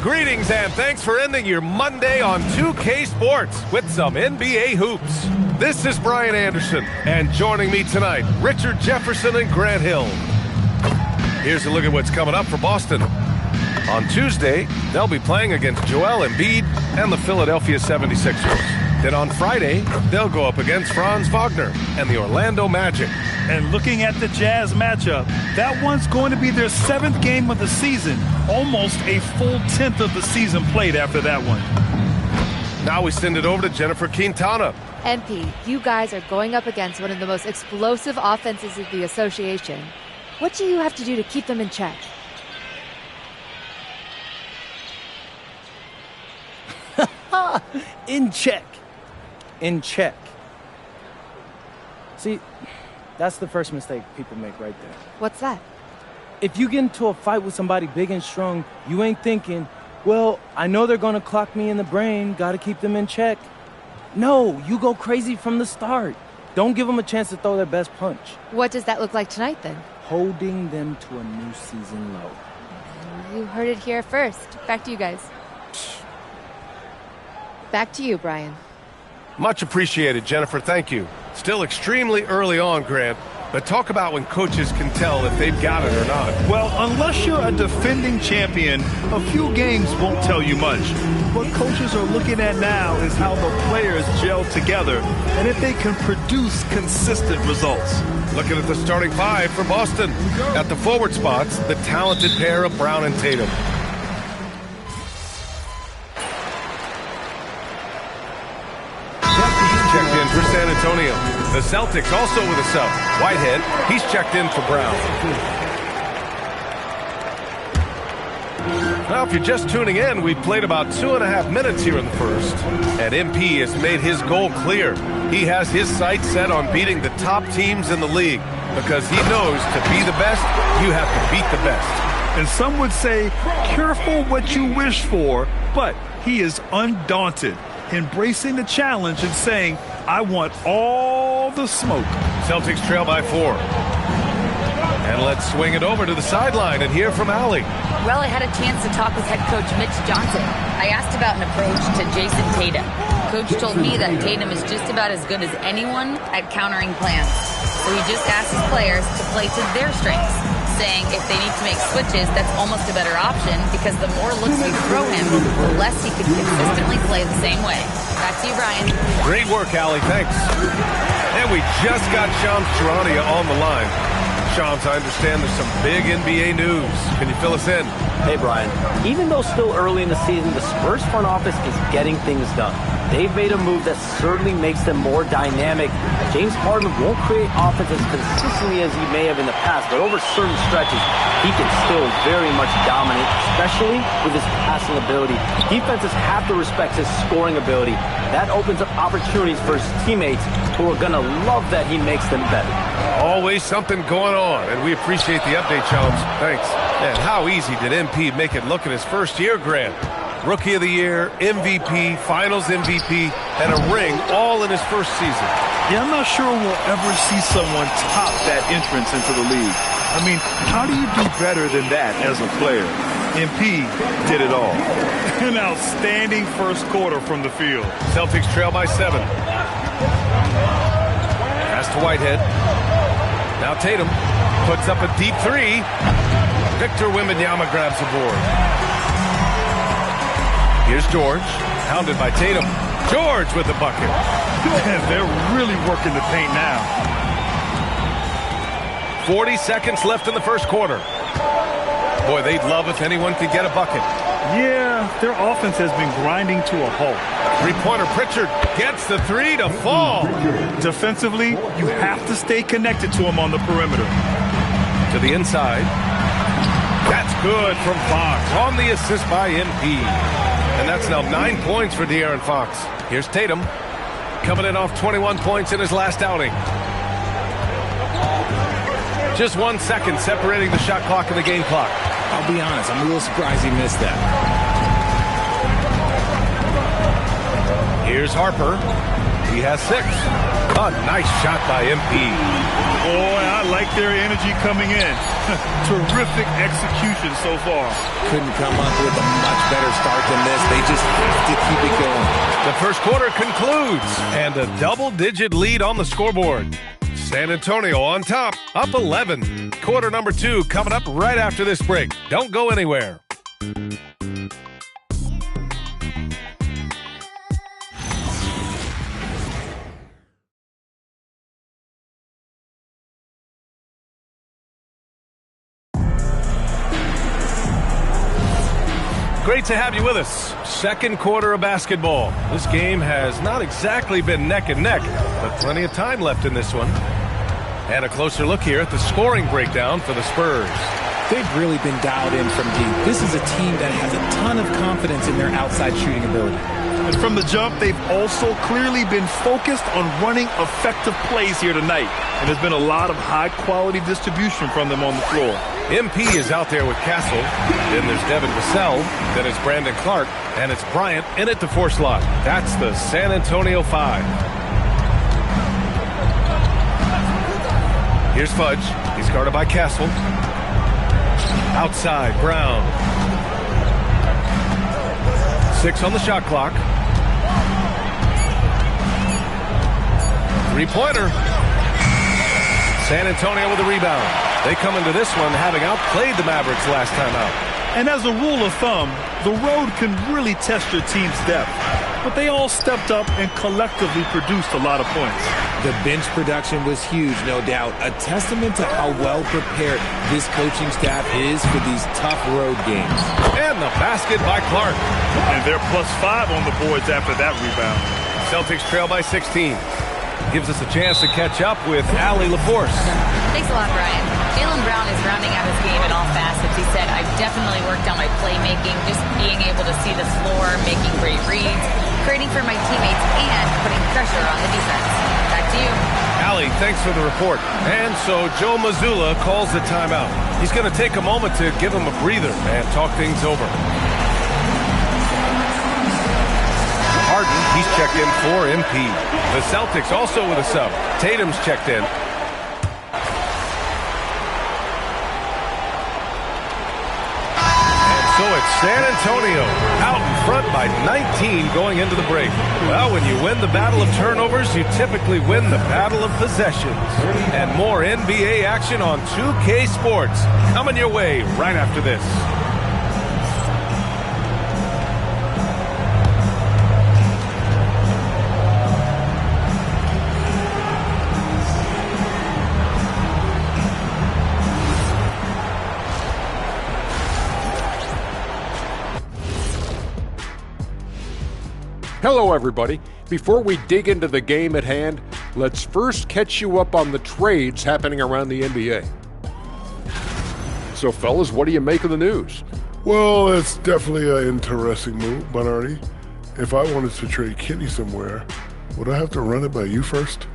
Greetings and thanks for ending your Monday on 2K Sports with some NBA hoops. This is Brian Anderson, and joining me tonight, Richard Jefferson and Grant Hill. Here's a look at what's coming up for Boston. On Tuesday, they'll be playing against Joel Embiid and the Philadelphia 76ers. Then on Friday, they'll go up against Franz Wagner and the Orlando Magic. And looking at the Jazz matchup, that one's going to be their 7th game of the season. Almost a full 10th of the season played after that one. Now we send it over to Jennifer Quintana. NP, you guys are going up against one of the most explosive offenses of the association. What do you have to do to keep them in check? In check. In check. See, that's the first mistake people make right there. What's that? If you get into a fight with somebody big and strong, you ain't thinking, well, I know they're going to clock me in the brain, got to keep them in check. No, you go crazy from the start. Don't give them a chance to throw their best punch. What does that look like tonight, then? Holding them to a new season low. You heard it here first. Back to you guys. Back to you, Brian. Much appreciated, Jennifer. Thank you. Still extremely early on, Grant. But talk about when coaches can tell if they've got it or not. Well, unless you're a defending champion, a few games won't tell you much. What coaches are looking at now is how the players gel together and if they can produce consistent results. Looking at the starting five for Boston. At the forward spots, the talented pair of Brown and Tatum. Checked in for San Antonio. The Celtics also with a sub. Whitehead, he's checked in for Brown. Now, if you're just tuning in, we've played about 2.5 minutes here in the first. And MP has made his goal clear. He has his sights set on beating the top teams in the league because he knows to be the best, you have to beat the best. And some would say, careful what you wish for, but he is undaunted, embracing the challenge and saying, I want all the smoke. Celtics trail by 4. And let's swing it over to the sideline and hear from Allie. Well, I had a chance to talk with head coach Mitch Johnson. I asked about an approach to Jason Tatum. Coach told me that Tatum is just about as good as anyone at countering plans. So he just asked his players to play to their strengths, saying if they need to make switches, that's almost a better option because the more looks we throw him, the less he can consistently play the same way. Back to you, Brian. Great work, Allie. Thanks. And we just got Shams Charania on the line. Shams, I understand there's some big NBA news. Can you fill us in? Hey, Brian. Even though still early in the season, the Spurs front office is getting things done. They've made a move that certainly makes them more dynamic. James Harden won't create offense as consistently as he may have in the past, but over certain stretches, he can still very much dominate, especially with his passing ability. Defenses have to respect his scoring ability. That opens up opportunities for his teammates who are going to love that he makes them better. Always something going on, and we appreciate the update, Shams. Thanks. And how easy did MP make it look in his first year, Grant? Rookie of the Year, MVP, Finals MVP, and a ring all in his first season. Yeah, I'm not sure we'll ever see someone top that entrance into the league. I mean, how do you do better than that as a player? MP did it all. An outstanding first quarter from the field. Celtics trail by 7. Pass to Whitehead. Now Tatum puts up a deep 3. Victor Wembanyama grabs the board. Here's George, hounded by Tatum. George with the bucket. They're really working the paint now. 40 seconds left in the first quarter. Boy, they'd love if anyone could get a bucket. Yeah, their offense has been grinding to a halt. Three-pointer Pritchard gets the 3 to fall. Defensively, you have to stay connected to him on the perimeter. To the inside. That's good from Fox on the assist by MP. And that's now 9 points for De'Aaron Fox. Here's Tatum, coming in off 21 points in his last outing. Just 1 second separating the shot clock and the game clock. I'll be honest, I'm a little surprised he missed that. Here's Harper. He has 6. A nice shot by MP. Boy, I like their energy coming in. Terrific execution so far. Couldn't come up with a much better start than this. They just have to keep it going. The first quarter concludes, and a double-digit lead on the scoreboard. San Antonio on top, up 11. Quarter number 2 coming up right after this break. Don't go anywhere. Great to have you with us. Second quarter of basketball. This game has not exactly been neck and neck, but plenty of time left in this one. And a closer look here at the scoring breakdown for the Spurs. They've really been dialed in from deep. This is a team that has a ton of confidence in their outside shooting ability. And from the jump, they've also clearly been focused on running effective plays here tonight. And there's been a lot of high-quality distribution from them on the floor. MP is out there with Castle. Then there's Devin Vassell. Then it's Brandon Clark. And it's Bryant in at the 4 slot. That's the San Antonio 5. Here's Fudge. He's guarded by Castle. Outside, Brown. 6 on the shot clock. Three-pointer. San Antonio with a rebound. They come into this one having outplayed the Mavericks last time out. And as a rule of thumb, the road can really test your team's depth. But they all stepped up and collectively produced a lot of points. The bench production was huge, no doubt. A testament to how well prepared this coaching staff is for these tough road games. And the basket by Clark. And they're +5 on the boards after that rebound. Celtics trail by 16. Gives us a chance to catch up with Allie LaForce. Thanks a lot, Brian. Jaylen Brown is rounding out his game in all facets. He said, I've definitely worked on my playmaking, just being able to see the floor, making great reads, creating for my teammates, and putting pressure on the defense. Back to you. Allie, thanks for the report. And so Joe Mazzulla calls the timeout. He's going to take a moment to give him a breather and talk things over. Harden, he's checked in for MP. The Celtics also with a sub. Tatum's checked in. And so it's San Antonio out in front by 19 going into the break. Well, when you win the battle of turnovers, you typically win the battle of possessions. And more NBA action on 2K Sports coming your way right after this. Hello, everybody. Before we dig into the game at hand, let's first catch you up on the trades happening around the NBA. So, fellas, what do you make of the news? Well, it's definitely an interesting move, but Arnie, if I wanted to trade Kenny somewhere, would I have to run it by you first?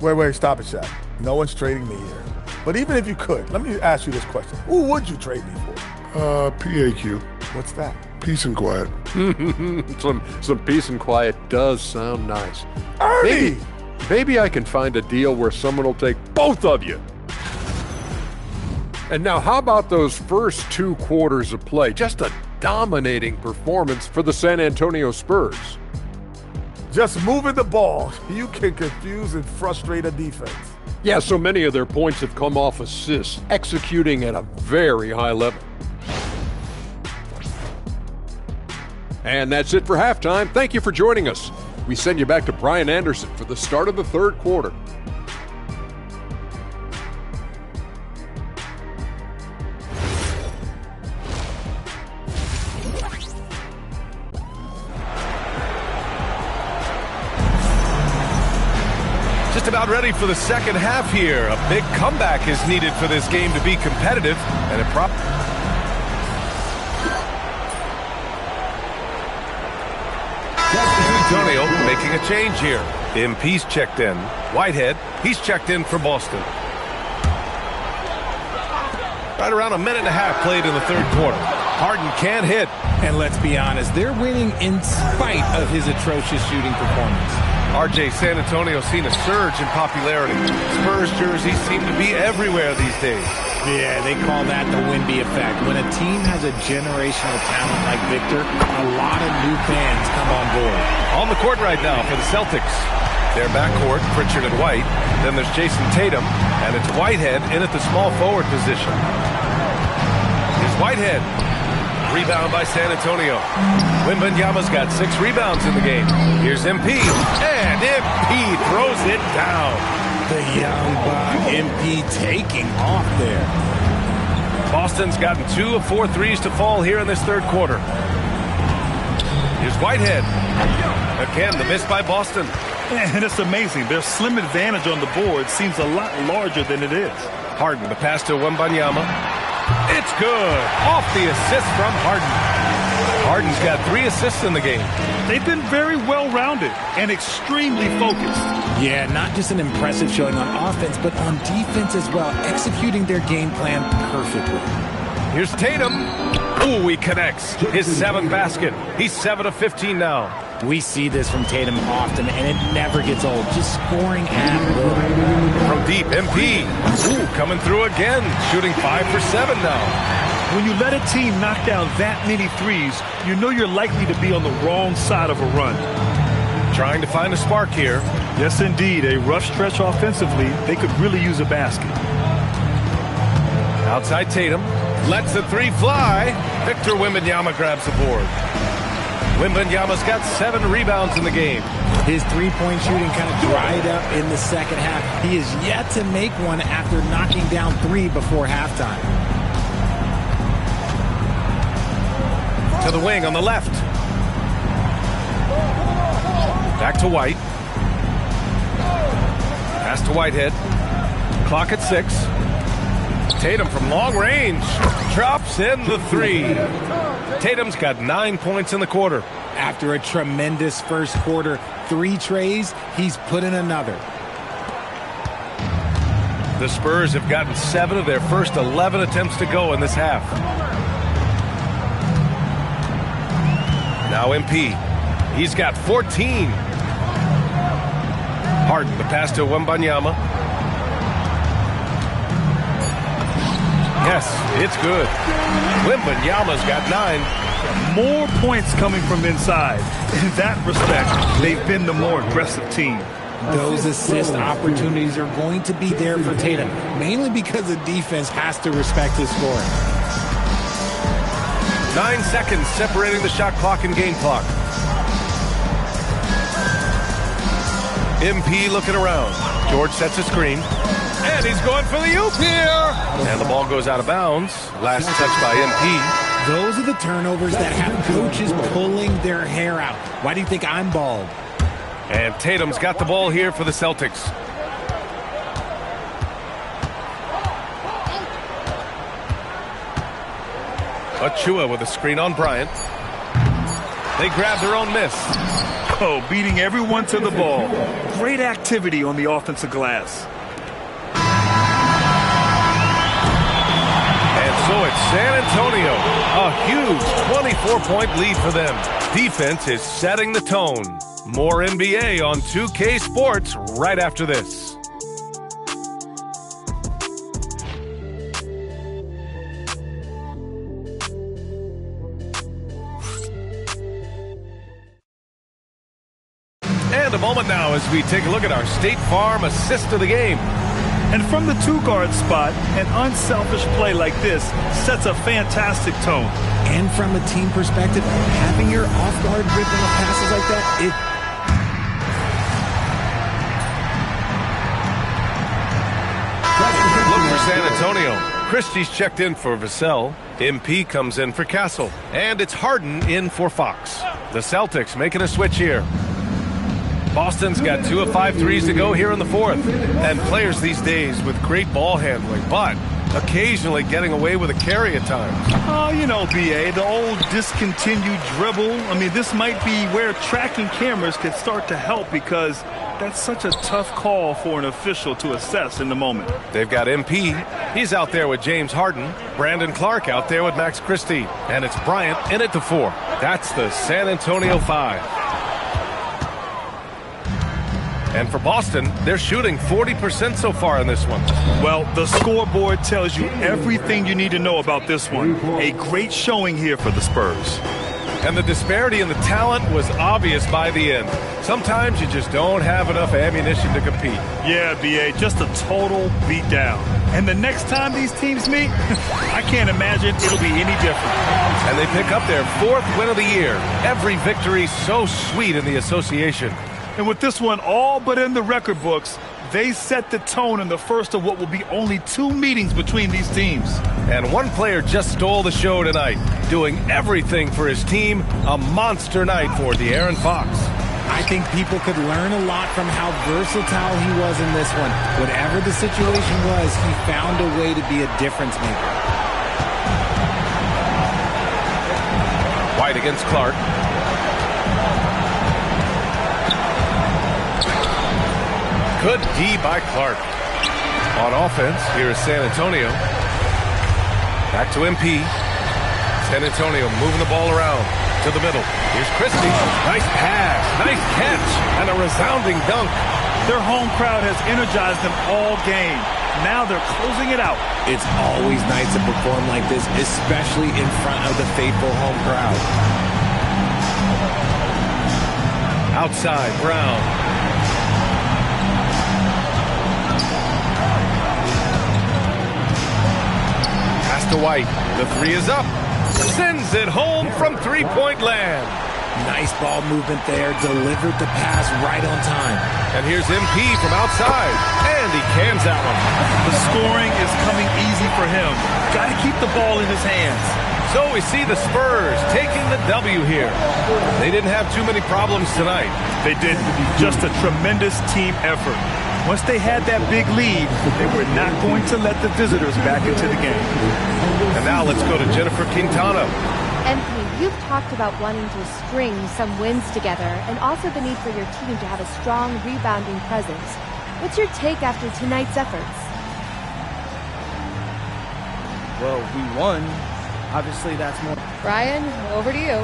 Wait, stop it, Shaq. No one's trading me here. But even if you could, let me ask you this question. Who would you trade me for? PAQ. What's that? Peace and quiet. some peace and quiet does sound nice. Ernie! Maybe I can find a deal where someone will take both of you. And now, how about those first 2 quarters of play? Just a dominating performance for the San Antonio Spurs. Just moving the ball, you can confuse and frustrate a defense. Yeah, so many of their points have come off assists, executing at a very high level. And that's it for halftime. Thank you for joining us. We send you back to Brian Anderson for the start of the third quarter. Just about ready for the second half here. A big comeback is needed for this game to be competitive, and it Antonio making a change here. MP's checked in. Whitehead, he's checked in for Boston. Right around a minute and a half played in the third quarter. Harden can't hit. And let's be honest, they're winning in spite of his atrocious shooting performance. RJ, San Antonio's seen a surge in popularity. Spurs jerseys seem to be everywhere these days. Yeah, they call that the Wemby effect. When a team has a generational talent like Victor, a lot of new fans come on board. On the court right now for the Celtics. Their backcourt, Pritchard and White. Then there's Jason Tatum, and it's Whitehead in at the small forward position. Here's Whitehead. Rebound by San Antonio. Wembanyama's got 6 rebounds in the game. Here's MP, and MP throws it down. The young buck, MP taking off there. Boston's gotten 2 of 4 threes to fall here in this third quarter. Here's Whitehead. Again, the miss by Boston. And it's amazing. Their slim advantage on the board seems a lot larger than it is. Harden, the pass to Wembanyama. It's good. Off the assist from Harden. Harden's got 3 assists in the game. They've been very well-rounded and extremely focused. Yeah, not just an impressive showing on offense, but on defense as well, executing their game plan perfectly. Here's Tatum. Ooh, he connects. His 7th basket. He's 7 of 15 now. We see this from Tatum often, and it never gets old. Just scoring at will. From deep, MP. Ooh, coming through again. Shooting 5 for 7 now. When you let a team knock down that many threes, you know you're likely to be on the wrong side of a run. Trying to find a spark here. Yes, indeed. A rough stretch offensively. They could really use a basket. Outside Tatum. Lets the 3 fly. Victor Wembanyama grabs the board. Wembanyama's got 7 rebounds in the game. His three-point shooting kind of dried up in the second half. He is yet to make one after knocking down 3 before halftime. To the wing on the left. Back to White. Pass to Whitehead. Clock at 6. Tatum from long range drops in the 3. Tatum's got 9 points in the quarter. After a tremendous first quarter, 3 trays, he's put in another. The Spurs have gotten 7 of their first 11 attempts to go in this half. Now MP. He's got 14. Harden, the pass to Wembanyama. Yes, it's good. Wembanyama's got 9. More points coming from inside. In that respect, they've been the more aggressive team. Those assist opportunities are going to be there for Tatum, mainly because the defense has to respect his scoring. 9 seconds separating the shot clock and game clock. MP looking around. George sets a screen. And he's going for the oop here. And the ball goes out of bounds. Last touch by MP. Those are the turnovers that have coaches pulling their hair out. Why do you think I'm bald? And Tatum's got the ball here for the Celtics. Achua with a screen on Bryant. They grab their own miss. Oh, beating everyone to the ball. Great activity on the offensive glass. So it's San Antonio, a huge 24-point lead for them. Defense is setting the tone. More NBA on 2K Sports right after this. And a moment now as we take a look at our State Farm assist of the game. And from the 2-guard spot, an unselfish play like this sets a fantastic tone. And from a team perspective, having your off-guard ripping up passes like that, Look for San Antonio. Christie's checked in for Vassell. MP comes in for Castle. And it's Harden in for Fox. The Celtics making a switch here. Boston's got 2 of 5 threes to go here in the 4th. And players these days with great ball handling, but occasionally getting away with a carry at times. Oh, you know, B.A., the old discontinued dribble. I mean, this might be where tracking cameras could start to help because that's such a tough call for an official to assess in the moment. They've got MP. He's out there with James Harden. Brandon Clark out there with Max Christie. And it's Bryant in at the 4. That's the San Antonio 5. And for Boston, they're shooting 40% so far in this one. Well, the scoreboard tells you everything you need to know about this one. A great showing here for the Spurs. And the disparity in the talent was obvious by the end. Sometimes you just don't have enough ammunition to compete. Yeah, B.A., just a total beatdown. And the next time these teams meet, I can't imagine it'll be any different. And they pick up their 4th win of the year. Every victory so sweet in the association. And with this one all but in the record books, they set the tone in the first of what will be only 2 meetings between these teams. And one player just stole the show tonight, doing everything for his team. A monster night for De'Aaron Fox. I think people could learn a lot from how versatile he was in this one. Whatever the situation was, he found a way to be a difference maker. White against Clark. Good D by Clark. On offense, here is San Antonio. Back to MP. San Antonio moving the ball around to the middle. Here's Christie. Nice pass, nice catch, and a resounding dunk. Their home crowd has energized them all game. Now they're closing it out. It's always nice to perform like this, especially in front of the faithful home crowd. Outside, Brown. Pass to White. The 3 is up. Sends it home from three-point land. Nice ball movement there. Delivered the pass right on time. And here's MP from outside. And he cans that one. The scoring is coming easy for him. Got to keep the ball in his hands. So we see the Spurs taking the W here. They didn't have too many problems tonight. They didn't. Just a tremendous team effort. Once they had that big lead, they were not going to let the visitors back into the game. And now let's go to Jennifer Quintana. MP, you've talked about wanting to string some wins together and also the need for your team to have a strong rebounding presence. What's your take after tonight's efforts? Well, we won. Obviously, that's more. Brian, over to you.